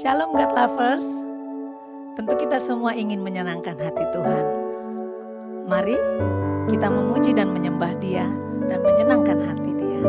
Shalom God Lovers. Tentu kita semua ingin menyenangkan hati Tuhan. Mari kita memuji dan menyembah Dia dan menyenangkan hati Dia.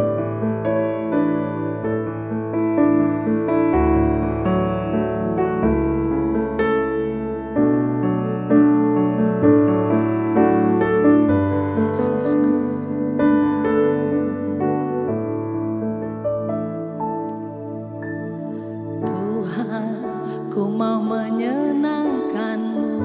Ku mau menyenangkan-Mu,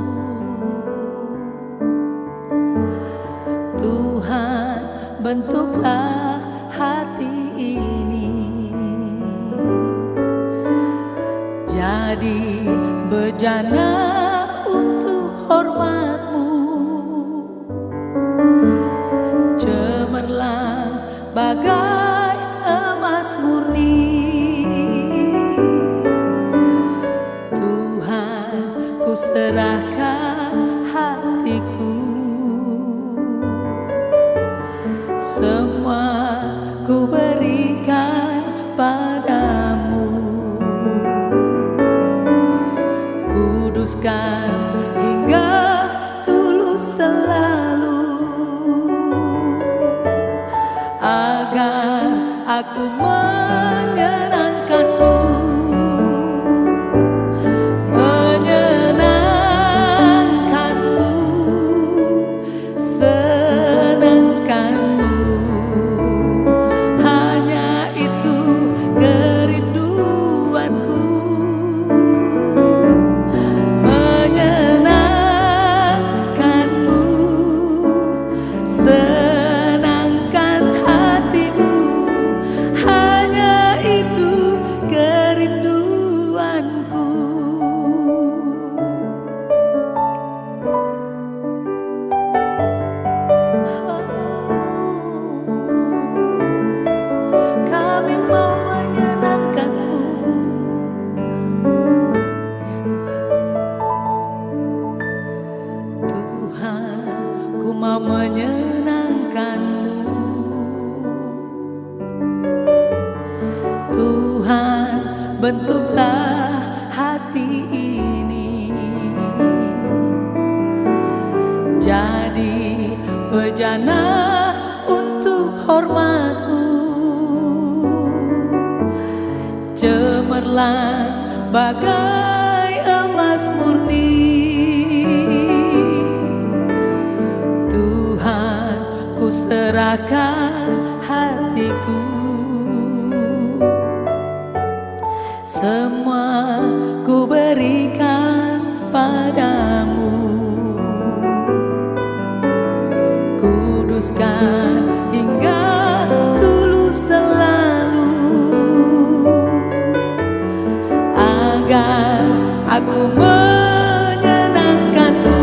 Tuhan, bentuklah hati ini jadi bejana untuk hormat-Mu, cemerlang bagai emas murni. Ku serahkan hatiku, semua ku berikan padamu. Kuduskan hingga tulus selalu, agar aku menyenangkan-Mu. Tuhan, bentuklah hati ini jadi bejana untuk hormat-Mu, cemerlang bagai emas murni. Tuhan, ku serahkan hatiku, semua ku berikan padamu. Kuduskan hingga tulus selalu, agar aku menyenangkan-Mu.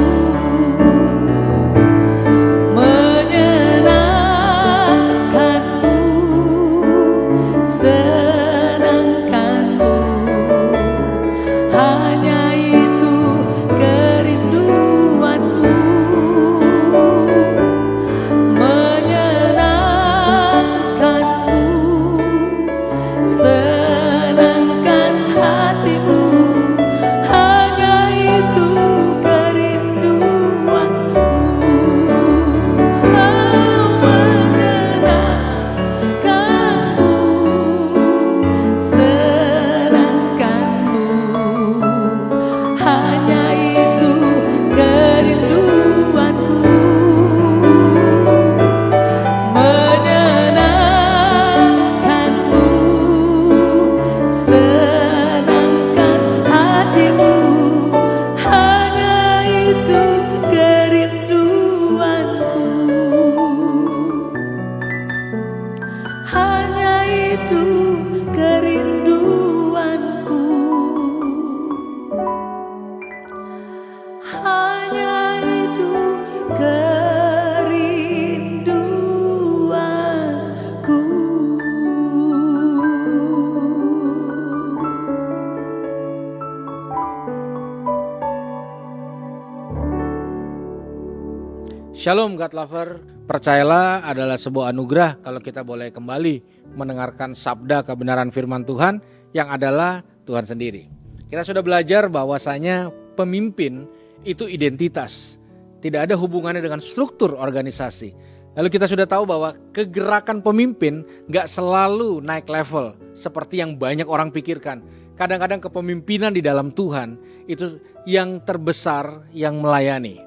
Shalom God Lover, percayalah adalah sebuah anugerah kalau kita boleh kembali mendengarkan sabda kebenaran firman Tuhan yang adalah Tuhan sendiri. Kita sudah belajar bahwasanya pemimpin itu identitas. Tidak ada hubungannya dengan struktur organisasi. Lalu kita sudah tahu bahwa kegerakan pemimpin gak selalu naik level seperti yang banyak orang pikirkan. Kadang-kadang kepemimpinan di dalam Tuhan itu yang terbesar yang melayani.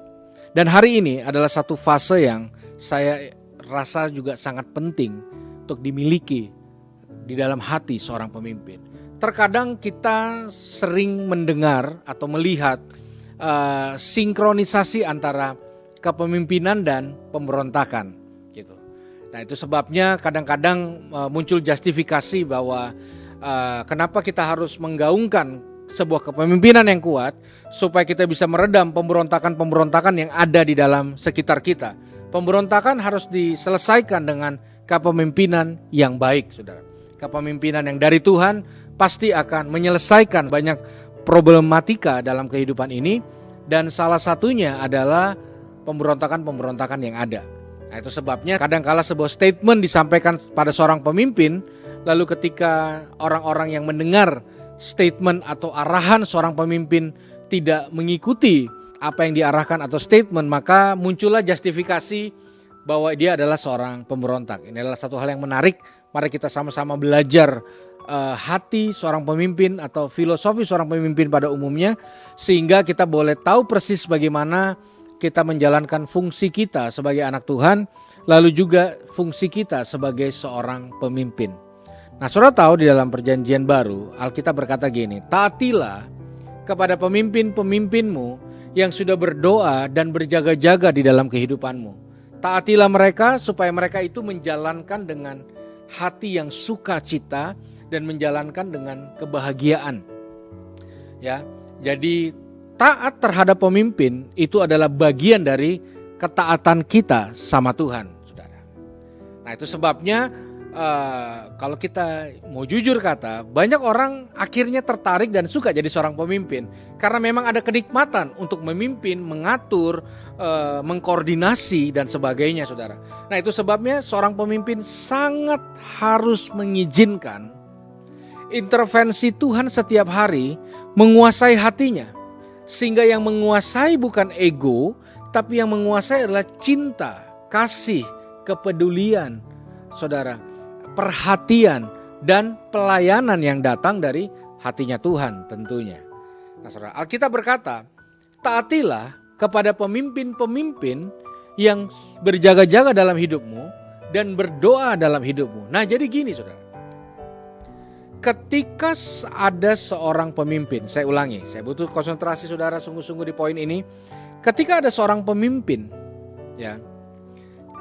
Dan hari ini adalah satu fase yang saya rasa juga sangat penting untuk dimiliki di dalam hati seorang pemimpin. Terkadang kita sering mendengar atau melihat sinkronisasi antara kepemimpinan dan pemberontakan gitu. Nah, itu sebabnya kadang-kadang muncul justifikasi bahwa kenapa kita harus menggaungkan sebuah kepemimpinan yang kuat supaya kita bisa meredam pemberontakan-pemberontakan yang ada di dalam sekitar kita. Pemberontakan harus diselesaikan dengan kepemimpinan yang baik, saudara. Kepemimpinan yang dari Tuhan pasti akan menyelesaikan banyak problematika dalam kehidupan ini, dan salah satunya adalah pemberontakan-pemberontakan yang ada. Nah, itu sebabnya kadangkala sebuah statement disampaikan pada seorang pemimpin, lalu ketika orang-orang yang mendengar statement atau arahan seorang pemimpin tidak mengikuti apa yang diarahkan atau statement, maka muncullah justifikasi bahwa dia adalah seorang pemberontak. Ini adalah satu hal yang menarik. Mari kita sama-sama belajar hati seorang pemimpin atau filosofi seorang pemimpin pada umumnya, sehingga kita boleh tahu persis bagaimana kita menjalankan fungsi kita sebagai anak Tuhan, lalu juga fungsi kita sebagai seorang pemimpin. Nah, saudara tahu di dalam perjanjian baru Alkitab berkata gini, taatilah kepada pemimpin-pemimpinmu yang sudah berdoa dan berjaga-jaga di dalam kehidupanmu. Taatilah mereka supaya mereka itu menjalankan dengan hati yang sukacita dan menjalankan dengan kebahagiaan. Ya, jadi taat terhadap pemimpin itu adalah bagian dari ketaatan kita sama Tuhan, saudara. Nah, itu sebabnya kalau kita mau jujur kata, banyak orang akhirnya tertarik dan suka jadi seorang pemimpin karena memang ada kenikmatan untuk memimpin, mengatur, mengkoordinasi dan sebagainya, saudara. Nah, itu sebabnya seorang pemimpin sangat harus mengizinkan intervensi Tuhan setiap hari menguasai hatinya, sehingga yang menguasai bukan ego, tapi yang menguasai adalah cinta, kasih, kepedulian, saudara, perhatian dan pelayanan yang datang dari hatinya Tuhan tentunya. Nah, saudara, Alkitab berkata, taatilah kepada pemimpin-pemimpin yang berjaga-jaga dalam hidupmu dan berdoa dalam hidupmu. Nah, jadi gini, saudara. Ketika ada seorang pemimpin, saya ulangi, saya butuh konsentrasi saudara sungguh-sungguh di poin ini. Ketika ada seorang pemimpin, ya,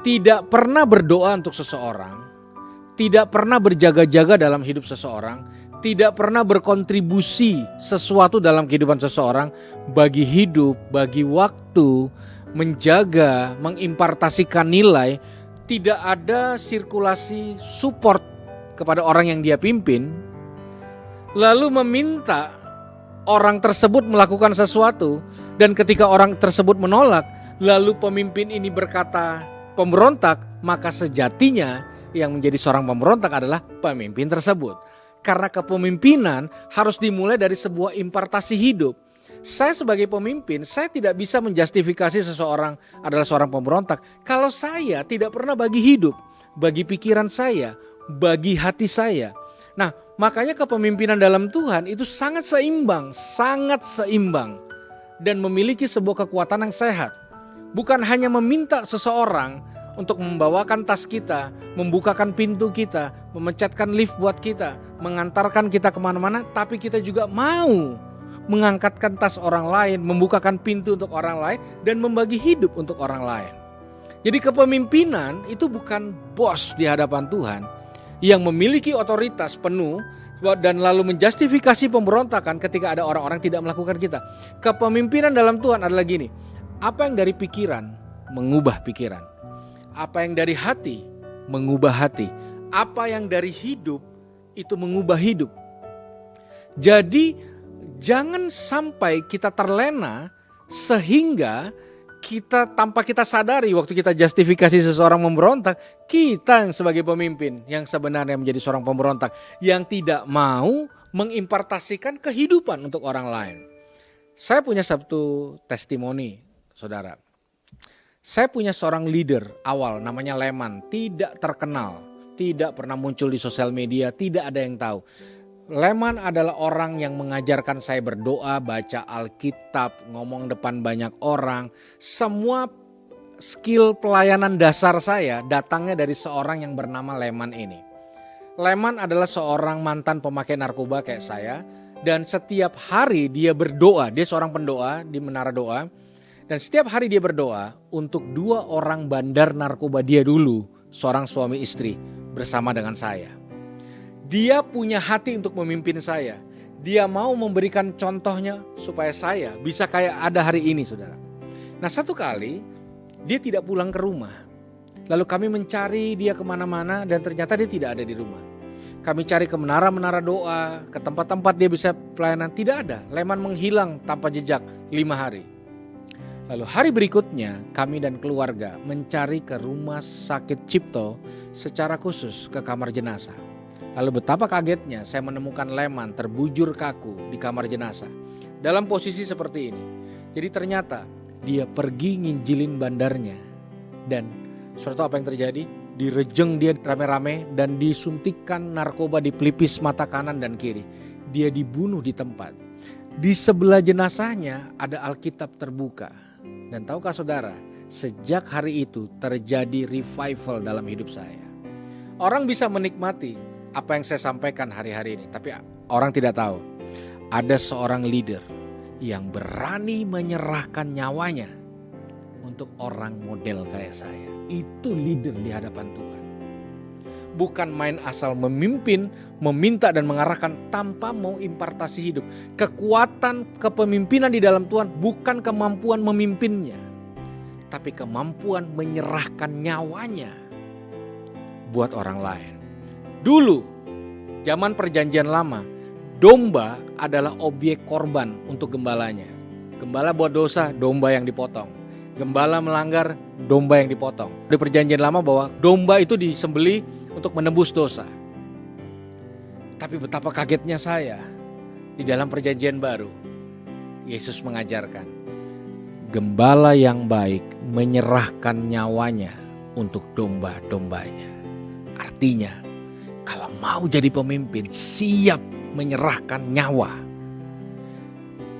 tidak pernah berdoa untuk seseorang, tidak pernah berjaga-jaga dalam hidup seseorang, tidak pernah berkontribusi sesuatu dalam kehidupan seseorang, bagi hidup, bagi waktu, menjaga, mengimpartasikan nilai, tidak ada sirkulasi support kepada orang yang dia pimpin, lalu meminta orang tersebut melakukan sesuatu, dan ketika orang tersebut menolak, lalu pemimpin ini berkata pemberontak, maka sejatinya yang menjadi seorang pemberontak adalah pemimpin tersebut. Karena kepemimpinan harus dimulai dari sebuah impartasi hidup. Saya sebagai pemimpin, saya tidak bisa menjustifikasi seseorang adalah seorang pemberontak kalau saya tidak pernah bagi hidup, bagi pikiran saya, bagi hati saya. Nah, makanya kepemimpinan dalam Tuhan itu sangat seimbang dan memiliki sebuah kekuatan yang sehat. Bukan hanya meminta seseorang untuk membawakan tas kita, membukakan pintu kita, memecatkan lift buat kita, mengantarkan kita kemana-mana, tapi kita juga mau mengangkatkan tas orang lain, membukakan pintu untuk orang lain, dan membagi hidup untuk orang lain. Jadi kepemimpinan itu bukan bos di hadapan Tuhan yang memiliki otoritas penuh dan lalu menjustifikasi pemberontakan ketika ada orang-orang tidak melakukan kita. Kepemimpinan dalam Tuhan adalah gini, apa yang dari pikiran mengubah pikiran, apa yang dari hati mengubah hati, apa yang dari hidup itu mengubah hidup. Jadi jangan sampai kita terlena sehingga kita tanpa kita sadari waktu kita justifikasi seseorang memberontak, kita yang sebagai pemimpin yang sebenarnya menjadi seorang pemberontak yang tidak mau mengimpartasikan kehidupan untuk orang lain. Saya punya satu testimoni, saudara. Saya punya seorang leader awal namanya Leman, tidak terkenal, tidak pernah muncul di sosial media, tidak ada yang tahu. Leman adalah orang yang mengajarkan saya berdoa, baca Alkitab, ngomong depan banyak orang. Semua skill pelayanan dasar saya datangnya dari seorang yang bernama Leman ini. Leman adalah seorang mantan pemakai narkoba kayak saya, dan setiap hari dia berdoa, dia seorang pendoa di Menara Doa, dan setiap hari dia berdoa untuk 2 orang bandar narkoba dia dulu, seorang suami istri bersama dengan saya. Dia punya hati untuk memimpin saya, dia mau memberikan contohnya supaya saya bisa kayak ada hari ini, saudara. Nah, satu kali dia tidak pulang ke rumah. Lalu kami mencari dia kemana-mana dan ternyata dia tidak ada di rumah. Kami cari ke menara-menara doa, ke tempat-tempat dia bisa pelayanan, tidak ada. Leman menghilang tanpa jejak 5 hari. Lalu hari berikutnya kami dan keluarga mencari ke rumah sakit Cipto secara khusus ke kamar jenazah. Lalu betapa kagetnya saya menemukan Leman terbujur kaku di kamar jenazah dalam posisi seperti ini. Jadi ternyata dia pergi nginjilin bandarnya dan suatu apa yang terjadi? Direjeng dia rame-rame dan disuntikkan narkoba di pelipis mata kanan dan kiri. Dia dibunuh di tempat. Di sebelah jenazahnya ada Alkitab terbuka. Dan tahukah saudara, sejak hari itu terjadi revival dalam hidup saya. Orang bisa menikmati apa yang saya sampaikan hari-hari ini, tapi orang tidak tahu. Ada seorang leader yang berani menyerahkan nyawanya untuk orang model kayak saya. Itu leader di hadapan Tuhan. Bukan main asal memimpin, meminta dan mengarahkan tanpa mau impartasi hidup. Kekuatan kepemimpinan di dalam Tuhan bukan kemampuan memimpinnya, tapi kemampuan menyerahkan nyawanya buat orang lain. Dulu, zaman perjanjian lama, domba adalah objek korban untuk gembalanya. Gembala buat dosa, domba yang dipotong. Gembala melanggar, domba yang dipotong. Di perjanjian lama bahwa domba itu disembelih untuk menebus dosa. Tapi betapa kagetnya saya di dalam perjanjian baru. Yesus mengajarkan, gembala yang baik menyerahkan nyawanya untuk domba-dombanya. Artinya, kalau mau jadi pemimpin, siap menyerahkan nyawa.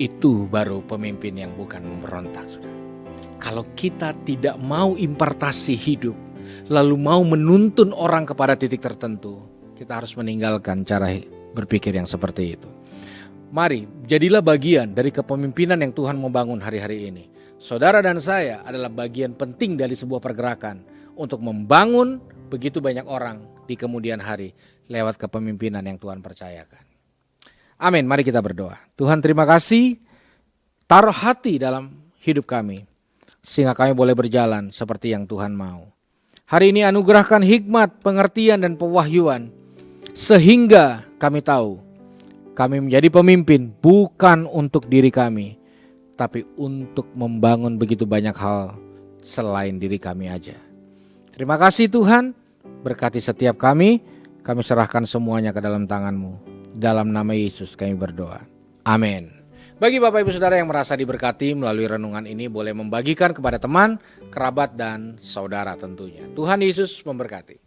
Itu baru pemimpin yang bukan memberontak, saudara. Kalau kita tidak mau impartasi hidup, lalu mau menuntun orang kepada titik tertentu, kita harus meninggalkan cara berpikir yang seperti itu. Mari, jadilah bagian dari kepemimpinan yang Tuhan mau bangun hari-hari ini. Saudara dan saya adalah bagian penting dari sebuah pergerakan untuk membangun begitu banyak orang di kemudian hari lewat kepemimpinan yang Tuhan percayakan. Amin, mari kita berdoa. Tuhan, terima kasih, taruh hati dalam hidup kami, sehingga kami boleh berjalan seperti yang Tuhan mau. Hari ini anugerahkan hikmat, pengertian dan pewahyuan, sehingga kami tahu kami menjadi pemimpin bukan untuk diri kami, tapi untuk membangun begitu banyak hal selain diri kami aja. Terima kasih Tuhan, berkati setiap kami serahkan semuanya ke dalam tangan-Mu. Dalam nama Yesus kami berdoa. Amin. Bagi Bapak Ibu Saudara yang merasa diberkati melalui renungan ini, boleh membagikan kepada teman, kerabat dan saudara tentunya. Tuhan Yesus memberkati.